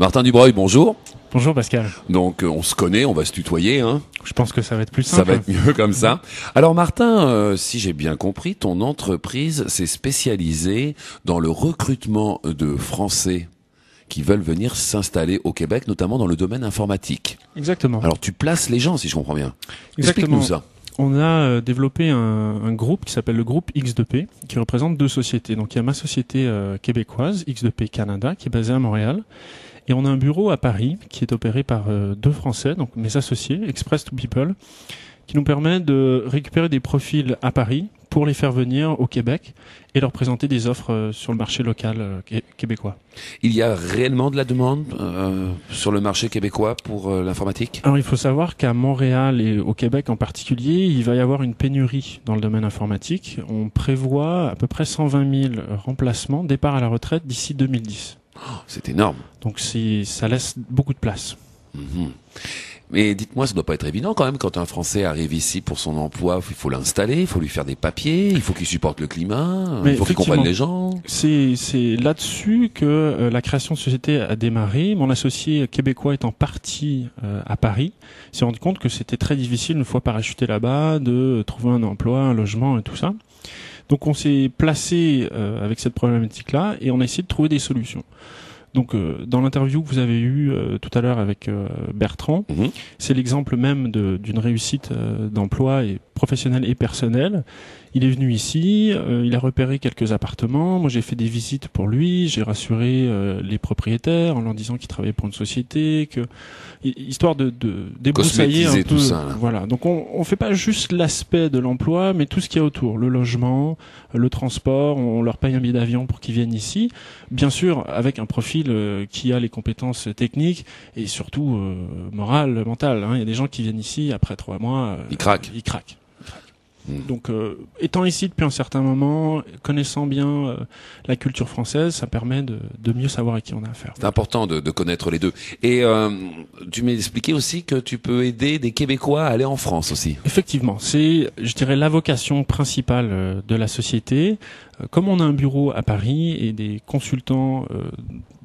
Martin Dubreuil, bonjour. Bonjour Pascal. Donc on se connaît, on va se tutoyer, hein. Je pense que ça va être plus simple. Ça va être mieux comme ça. Alors Martin, si j'ai bien compris, ton entreprise s'est spécialisée dans le recrutement de Français qui veulent venir s'installer au Québec, notamment dans le domaine informatique. Exactement. Alors tu places les gens, si je comprends bien. Exactement. Explique-nous ça. On a développé un groupe qui s'appelle le groupe X2P, qui représente deux sociétés. Donc il y a ma société québécoise, X2P Canada, qui est basée à Montréal. Et on a un bureau à Paris qui est opéré par deux Français, donc mes associés, Express to People, qui nous permet de récupérer des profils à Paris pour les faire venir au Québec et leur présenter des offres sur le marché local québécois. Il y a réellement de la demande sur le marché québécois pour l'informatique ? Alors il faut savoir qu'à Montréal et au Québec en particulier, il va y avoir une pénurie dans le domaine informatique. On prévoit à peu près 120 000 remplacements, départ à la retraite d'ici 2010. Oh, c'est énorme. Donc ça laisse beaucoup de place. Mmh. Mais dites-moi, ça doit pas être évident quand même quand un Français arrive ici pour son emploi. Il faut l'installer, il faut lui faire des papiers, il faut qu'il supporte le climat, il faut qu'il comprenne les gens. C'est là-dessus que la création de société a démarré. Mon associé québécois étant parti à Paris, s'est rendu compte que c'était très difficile une fois parachuté là-bas de trouver un emploi, un logement et tout ça. Donc on s'est placé avec cette problématique-là et on a essayé de trouver des solutions. Donc dans l'interview que vous avez eue tout à l'heure avec Bertrand, c'est l'exemple même d'une réussite d'emploi et professionnelle et personnelle. Il est venu ici, il a repéré quelques appartements, moi j'ai fait des visites pour lui, j'ai rassuré les propriétaires en leur disant qu'il travaillait pour une société, histoire de débroussailler un peu tout ça, là. Voilà. Donc on fait pas juste l'aspect de l'emploi, mais tout ce qu'il y a autour, le logement, le transport, on leur paye un billet d'avion pour qu'ils viennent ici, bien sûr avec un profil qui a les compétences techniques et surtout morales, mentales, hein. Il y a des gens qui viennent ici après 3 mois, ils craquent. Donc, étant ici depuis un certain moment, connaissant bien la culture française, ça permet de mieux savoir à qui on a affaire. C'est important de connaître les deux. Et tu m'as expliqué aussi que tu peux aider des Québécois à aller en France aussi. Effectivement, c'est, je dirais, la vocation principale de la société. Comme on a un bureau à Paris et des consultants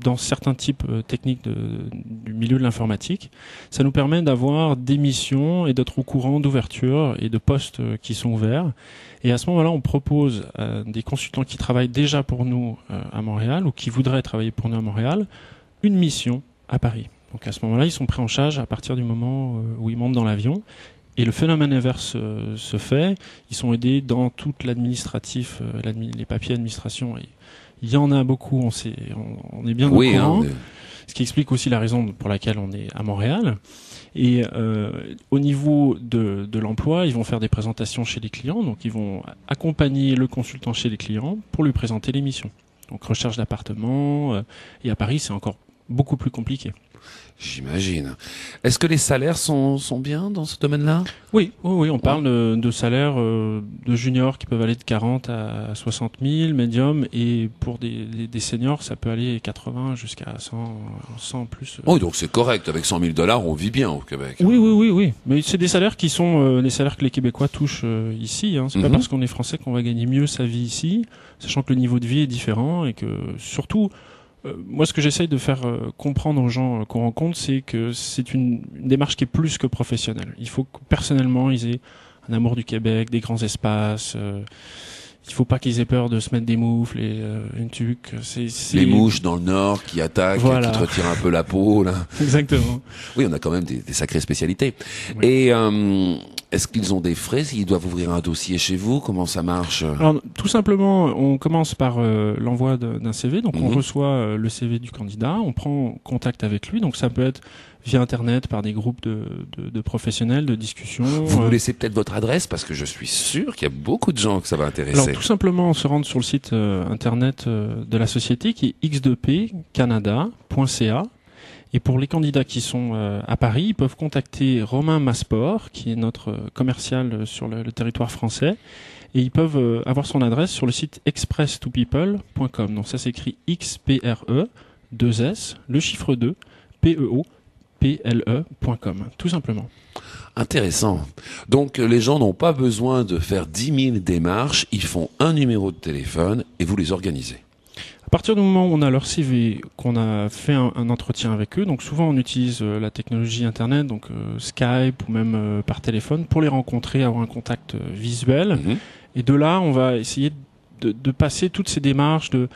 dans certains types techniques du milieu de l'informatique, ça nous permet d'avoir des missions et d'être au courant d'ouvertures et de postes qui sont ouverts. Et à ce moment-là, on propose à des consultants qui travaillent déjà pour nous à Montréal ou qui voudraient travailler pour nous à Montréal une mission à Paris. Donc à ce moment-là, ils sont pris en charge à partir du moment où ils montent dans l'avion. Et le phénomène inverse se fait. Ils sont aidés dans tout l'administratif, les papiers d'administration. Il y en a beaucoup, on est bien au courant. Ce qui explique aussi la raison pour laquelle on est à Montréal. Et au niveau de l'emploi, ils vont faire des présentations chez les clients. Donc ils vont accompagner le consultant chez les clients pour lui présenter les missions. Donc recherche d'appartement. Et à Paris, c'est encore beaucoup plus compliqué. J'imagine. Est-ce que les salaires sont bien dans ce domaine-là ? Oui, on parle de salaires de juniors qui peuvent aller de 40 à 60 000, médium, et pour des seniors, ça peut aller 80 jusqu'à 100 plus. Oh, donc c'est correct. Avec 100 000 $, on vit bien au Québec. Oui. Mais c'est des salaires qui sont les salaires que les Québécois touchent ici. Hein. C'est pas parce qu'on est français qu'on va gagner mieux sa vie ici, sachant que le niveau de vie est différent et que surtout. Moi, ce que j'essaye de faire comprendre aux gens qu'on rencontre, c'est que c'est une démarche qui est plus que professionnelle. Il faut que personnellement, ils aient un amour du Québec, des grands espaces. Il faut pas qu'ils aient peur de se mettre des moufles et une tuque. Les mouches dans le nord qui attaquent, voilà. Qui te retirent un peu la peau, là. Exactement. Oui, on a quand même des sacrées spécialités. Oui. Et est-ce qu'ils ont des frais s'ils doivent ouvrir un dossier chez vous ? Comment ça marche ? Alors, tout simplement, on commence par l'envoi d'un CV. Donc, on reçoit le CV du candidat, on prend contact avec lui. Donc, ça peut être via Internet, par des groupes de professionnels, de discussion. Vous nous laissez peut-être votre adresse parce que je suis sûr qu'il y a beaucoup de gens que ça va intéresser. Alors, tout simplement, on se rend sur le site Internet de la société qui est x2pcanada.ca. Et pour les candidats qui sont à Paris, ils peuvent contacter Romain Masport, qui est notre commercial sur le territoire français. Et ils peuvent avoir son adresse sur le site express2people.com. Donc ça s'écrit XPRE, 2S, le chiffre 2, PEOPLE.com, tout simplement. Intéressant. Donc les gens n'ont pas besoin de faire 10 000 démarches, ils font un numéro de téléphone et vous les organisez. partir du moment où on a leur CV, qu'on a fait un entretien avec eux, donc souvent on utilise la technologie Internet, donc Skype ou même par téléphone, pour les rencontrer, avoir un contact visuel. Et de là, on va essayer de passer toutes ces démarches de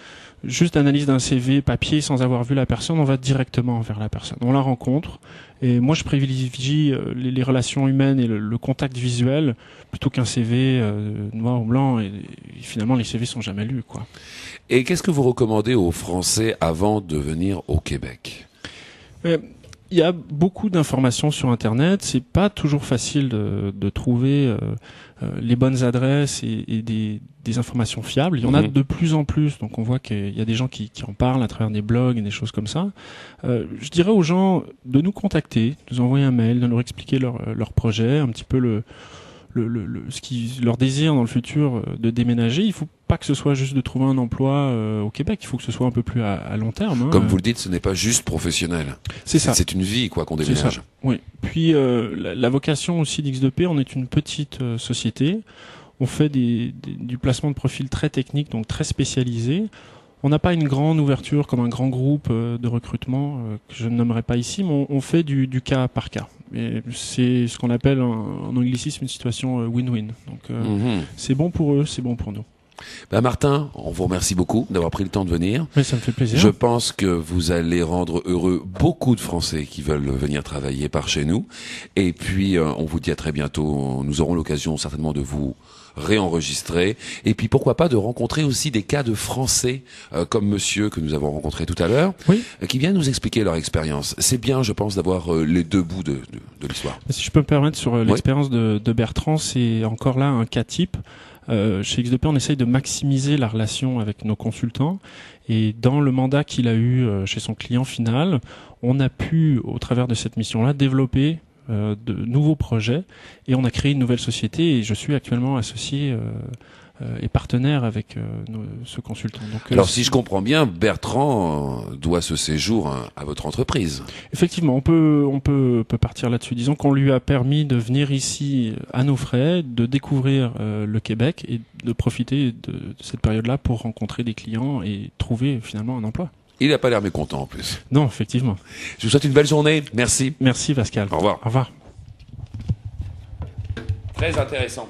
juste analyse d'un CV papier sans avoir vu la personne, on va directement vers la personne. On la rencontre. Et moi, je privilégie les relations humaines et le contact visuel plutôt qu'un CV noir ou blanc. Et finalement, les CV sont jamais lus, quoi. Et qu'est-ce que vous recommandez aux Français avant de venir au Québec? Il y a beaucoup d'informations sur Internet. C'est pas toujours facile de trouver les bonnes adresses et des informations fiables. Il y en a de plus en plus. Donc on voit qu'il y a des gens qui en parlent à travers des blogs et des choses comme ça. Je dirais aux gens de nous contacter, de nous envoyer un mail, de nous expliquer leur projet, un petit peu ce qui leur désire dans le futur de déménager. Il faut pas que ce soit juste de trouver un emploi au Québec. Il faut que ce soit un peu plus à long terme. Hein. Comme vous le dites, ce n'est pas juste professionnel. C'est ça. C'est une vie, quoi, qu'on déménage. Oui. Puis la vocation aussi d'X2P, on est une petite société. On fait du placement de profils très technique, donc très spécialisé. On n'a pas une grande ouverture comme un grand groupe de recrutement que je ne nommerai pas ici, mais on fait du cas par cas. Et c'est ce qu'on appelle en anglicisme une situation win-win. Donc c'est bon pour eux, c'est bon pour nous. Ben Martin, on vous remercie beaucoup d'avoir pris le temps de venir. Oui, ça me fait plaisir. Je pense que vous allez rendre heureux beaucoup de Français qui veulent venir travailler par chez nous. Et puis, on vous dit à très bientôt. Nous aurons l'occasion certainement de vous réenregistrer. Et puis, pourquoi pas de rencontrer aussi des cas de Français comme monsieur que nous avons rencontré tout à l'heure, qui viennent nous expliquer leur expérience. C'est bien, je pense, d'avoir les deux bouts de l'histoire. Si je peux me permettre, sur l'expérience de Bertrand, c'est encore là un cas type. Chez X2P, on essaye de maximiser la relation avec nos consultants et dans le mandat qu'il a eu chez son client final, on a pu, au travers de cette mission-là, développer de nouveaux projets et on a créé une nouvelle société et je suis actuellement associé et partenaire avec ce consultant. Donc, alors si je comprends bien, Bertrand doit ce séjour à votre entreprise. Effectivement, on peut partir là-dessus. Disons qu'on lui a permis de venir ici à nos frais, de découvrir le Québec et de profiter de cette période-là pour rencontrer des clients et trouver finalement un emploi. Il n'a pas l'air mécontent en plus. Non, effectivement. Je vous souhaite une belle journée. Merci. Merci Pascal. Au revoir. Au revoir. Très intéressant.